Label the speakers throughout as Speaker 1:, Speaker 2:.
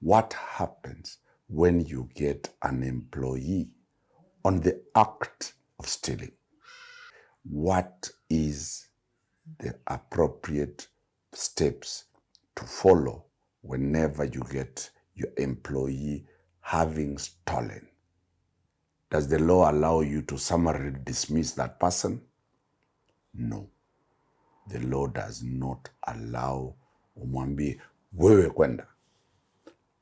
Speaker 1: What happens when you get an employee on the act of stealing? What is the appropriate steps to follow whenever you get your employee having stolen? Does the law allow you to summarily dismiss that person? No. The law does not allow umwambie wewe kwenda,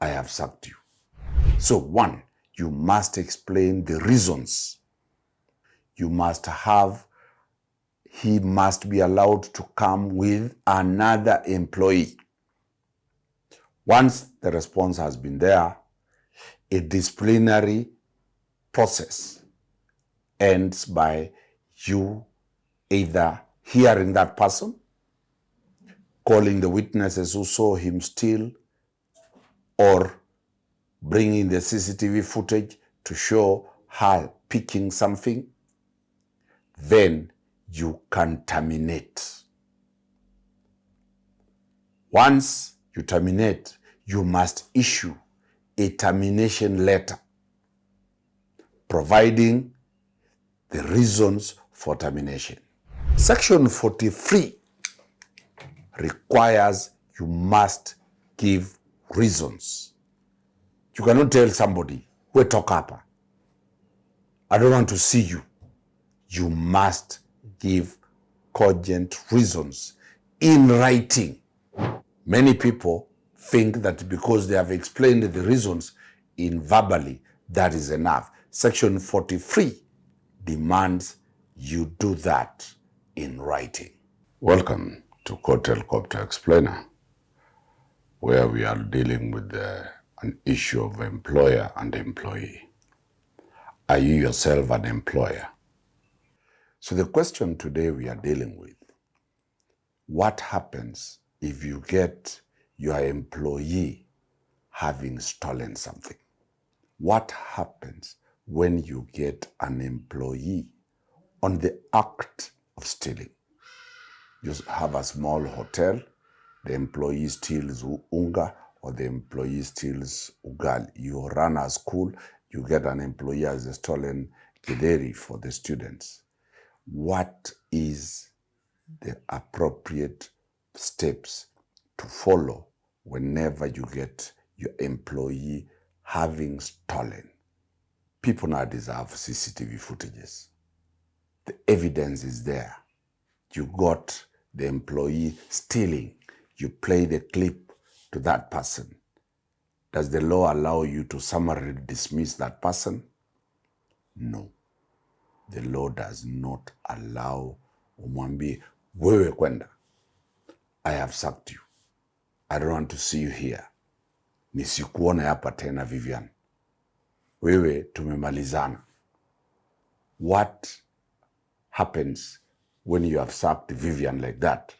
Speaker 1: I have sacked you. So one, you must explain the reasons. You must have, he must be allowed to come with another employee. Once the response has been there, a disciplinary process ends by you either hearing that person, calling the witnesses who saw him steal, or bringing the CCTV footage to show her picking something. Then you can terminate. Once you terminate, you must issue a termination letter providing the reasons for termination. Section 43 requires you must give reasons. You cannot tell somebody, we talk up, I don't want to see you. You must give cogent reasons in writing. Many people think that because they have explained the reasons in verbally, that is enough. Section 43 demands you do that in writing. Welcome to Court Helicopter Explainer, where we are dealing with an issue of employer and employee. Are you yourself an employer? So the question today we are dealing with, what happens if you get your employee having stolen something? What happens when you get an employee on the act of stealing? You have a small hotel, the employee steals unga or the employee steals ugali. You run a school, you get an employee as a stolen githeri for the students. What is the appropriate steps to follow whenever you get your employee having stolen? People now deserve CCTV footages. The evidence is there. You got the employee stealing. You play the clip to that person. Does the law allow you to summarily dismiss that person? No. The law does not allow umwambie wewe kwenda, I have sacked you. I don't want to see you here. Nisikuone hapa tena Vivian. Wewe tumemalizana. What happens when you have sacked Vivian like that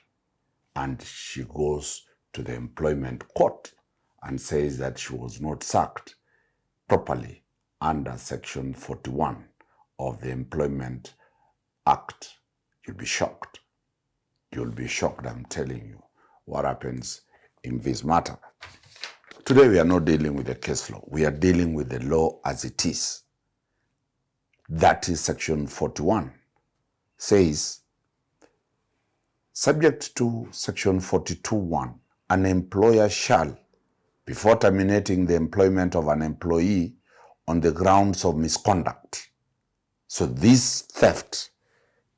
Speaker 1: and she goes to the employment court and says that she was not sacked properly under Section 41 of the Employment Act? You'll be shocked. You'll be shocked, I'm telling you, what happens in this matter. Today we are not dealing with the case law. We are dealing with the law as it is. That is Section 41. Says, subject to Section 42(1), an employer shall, before terminating the employment of an employee on the grounds of misconduct. So this theft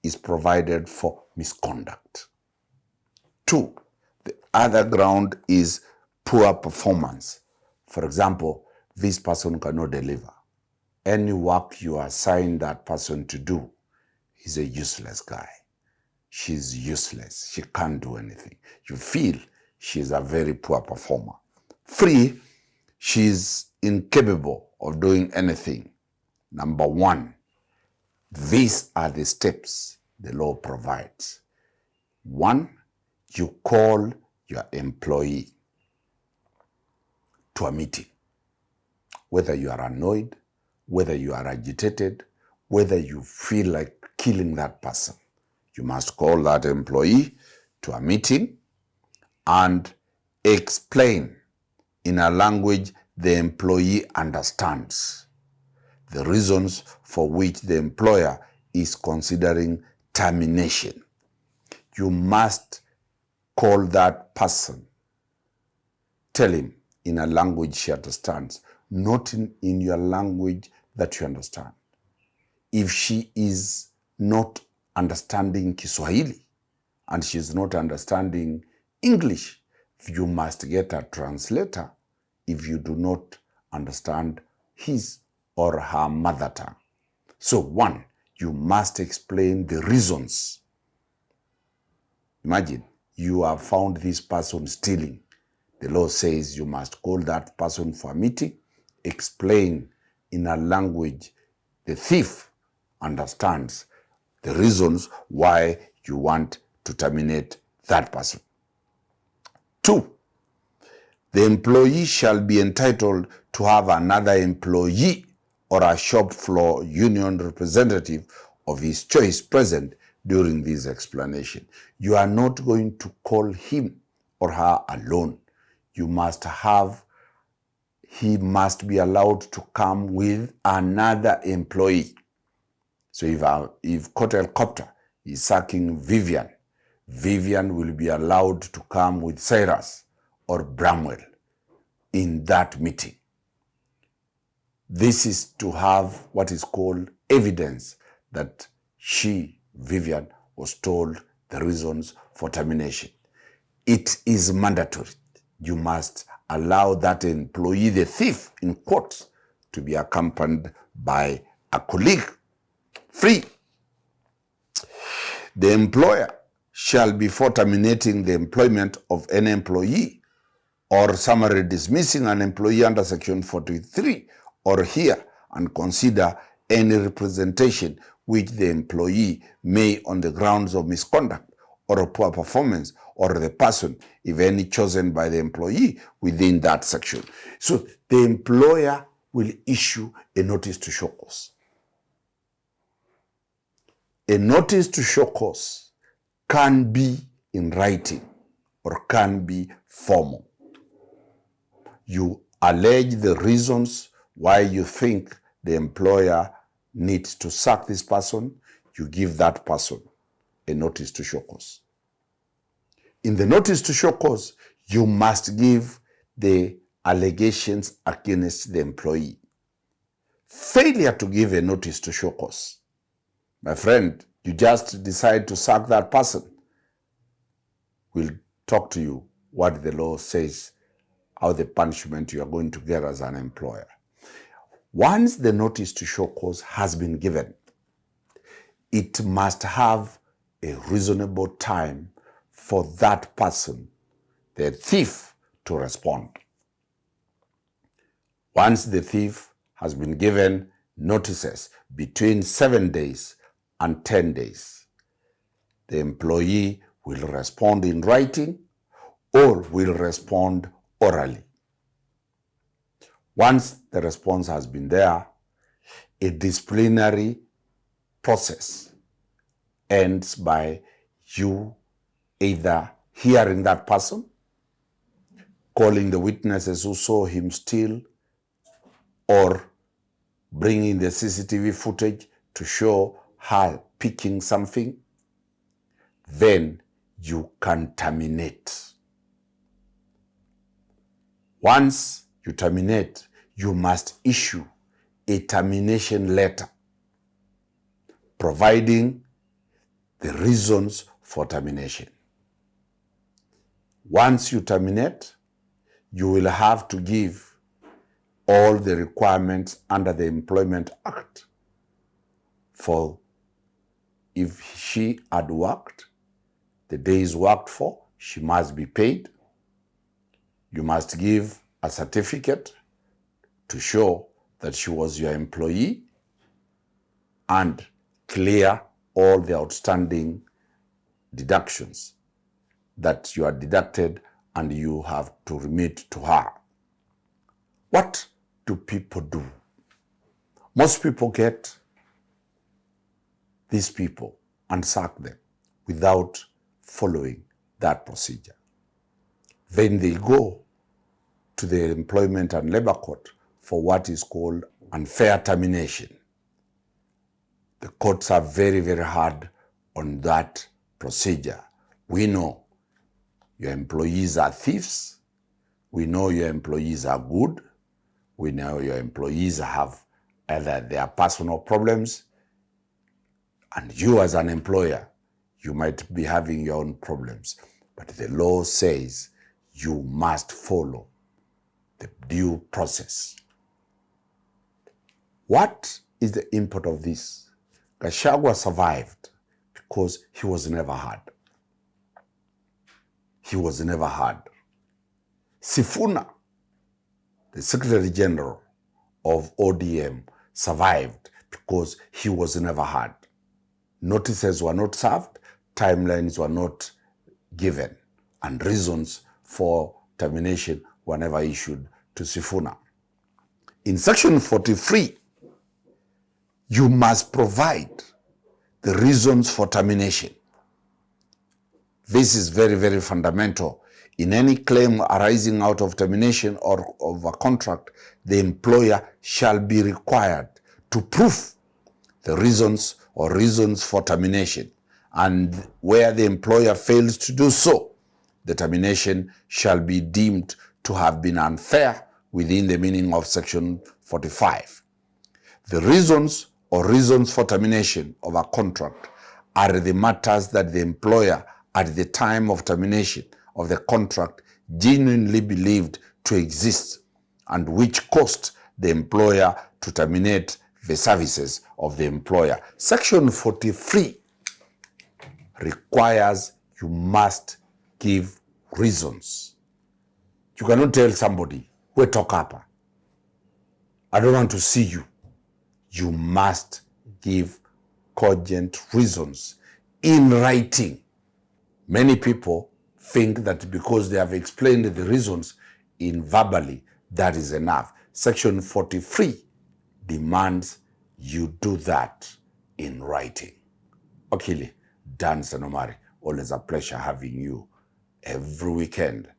Speaker 1: is provided for misconduct. 2, the other ground is poor performance. For example, this person cannot deliver. Any work you assign that person to do, he's a useless guy. She's useless. She can't do anything. You feel she's a very poor performer. 3, she's incapable of doing anything. Number 1, these are the steps the law provides. 1, you call your employee to a meeting. Whether you are annoyed, whether you are agitated, whether you feel like killing that person, you must call that employee to a meeting and explain in a language the employee understands the reasons for which the employer is considering termination. You must call that person. Tell him in a language she understands, not in your language that you understand. If she is not understanding Kiswahili and she is not understanding English, you must get a translator if you do not understand his or her mother tongue. So one, you must explain the reasons. Imagine you have found this person stealing. The law says you must call that person for a meeting, explain in a language the thief understands the reasons why you want to terminate that person. 2, the employee shall be entitled to have another employee or a shop floor union representative of his choice present during this explanation. You are not going to call him or her alone. You must have, he must be allowed to come with another employee. So if Kotelcopter is sacking Vivian, Vivian will be allowed to come with Cyrus or Bramwell in that meeting. This is to have what is called evidence that she, Vivian, was told the reasons for termination. It is mandatory. You must allow that employee, the thief, in quotes, to be accompanied by a colleague. 3, the employer shall, before terminating the employment of an employee or summary dismissing an employee under Section 43, or hear and consider any representation which the employee may, on the grounds of misconduct or a poor performance, or the person, if any, chosen by the employee within that section. So the employer will issue a notice to show cause. A notice to show cause can be in writing or can be formal. You allege the reasons why you think the employer needs to sack this person. You give that person a notice to show cause. In the notice to show cause, you must give the allegations against the employee. Failure to give a notice to show cause, my friend, you just decide to sack that person. We'll talk to you what the law says, how the punishment you are going to get as an employer. Once the notice to show cause has been given, it must have a reasonable time for that person, the thief, to respond. Once the thief has been given notices between 7 days and 10 days, the employee will respond in writing or will respond orally. Once the response has been there, a disciplinary process ends by you either hearing that person, calling the witnesses who saw him steal, or bringing the CCTV footage to show her picking something. Then you can terminate. Once you terminate, you must issue a termination letter providing the reasons for termination. Once you terminate, you will have to give all the requirements under the Employment Act. For if she had worked, the days worked for, she must be paid. You must give a certificate to show that she was your employee and clear all the outstanding deductions that you are deducted and you have to remit to her. What do people do? Most people get these people and sack them without following that procedure. Then they go to to the Employment and Labor Court for what is called unfair termination. The courts are very, very hard on that procedure. We know your employees are thieves. We know your employees are good. We know your employees have either their personal problems, and you as an employer, you might be having your own problems. But the law says you must follow the due process. What is the import of this? Gachagua survived because he was never heard. He was never heard. Sifuna, the Secretary General of ODM, survived because he was never heard. Notices were not served, timelines were not given, and reasons for termination were never issued to Sifuna. In Section 43, you must provide the reasons for termination. This is very, very fundamental. In any claim arising out of termination or of a contract, the employer shall be required to prove the reasons or reasons for termination. And where the employer fails to do so, the termination shall be deemed to have been unfair within the meaning of Section 45. The reasons or reasons for termination of a contract are the matters that the employer at the time of termination of the contract genuinely believed to exist and which caused the employer to terminate the services of the employer. Section 43 requires you must give reasons. You cannot tell somebody, we talk up, I don't want to see you. You must give cogent reasons in writing. Many people think that because they have explained the reasons in verbally, that is enough. Section 43 demands you do that in writing. Okili, Dan Sanomari, always a pleasure having you every weekend